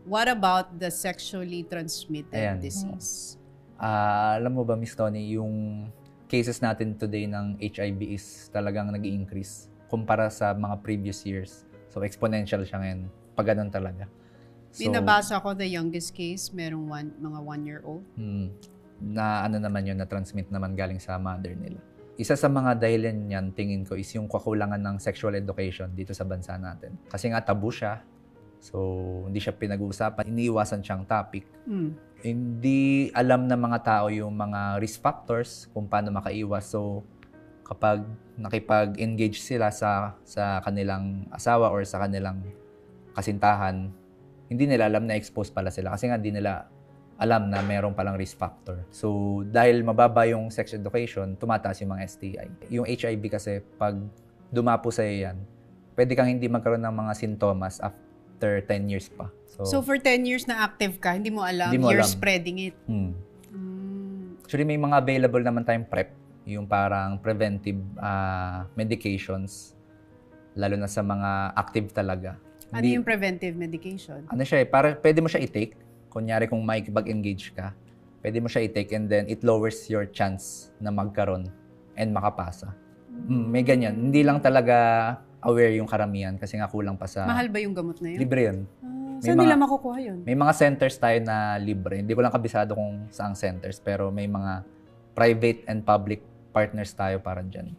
What about the sexually transmitted Ayan. disease? Alam mo ba, Miss Tony, yung cases natin today ng HIV is talagang nag-i-increase kumpara sa mga previous years. So, exponential siya ngayon. Pag ganun talaga. May nabasa ko, the youngest case, merong mga 1-year-old. Na ano naman yun, na-transmit naman galing sa mother nila. Isa sa mga dahilan niyan, tingin ko, is yung kakulangan ng sexual education dito sa bansa natin. Kasi nga tabu siya. So, hindi siya pinag-uusapan. Iniiwasan siyang topic. Hindi alam ng mga tao yung mga risk factors kung paano makaiwas. So, kapag nakipag-engage sila sa kanilang asawa or sa kanilang kasintahan, hindi nila alam na expose pala sila. Kasi nga, hindi nila alam na meron palang risk factor. So, dahil mababa yung sex education, tumataas yung mga STI. Yung HIV kasi, pag dumapo sa'yo yan, pwede kang hindi magkaroon ng mga sintomas after 10 years pa. So for 10 years na active ka, hindi mo alam, Hindi mo you're alam. spreading it. Actually, may mga available naman tayong PrEP, yung parang preventive medications, lalo na sa mga active talaga. Ano yung preventive medication? Ano siya para pwede mo siya i-take. Kunyari kung makikipag-engage ka, pwede mo siya i-take and then it lowers your chance na magkaroon and makapasa. May ganyan. Hindi lang talaga aware yung karamihan kasi nga kulang pa sa... Mahal ba yung gamot na yun? Libre yun. Saan nila makukuha yun? May mga centers tayo na libre. Hindi ko lang kabisado kung saang centers, pero may mga private and public partners tayo para dyan.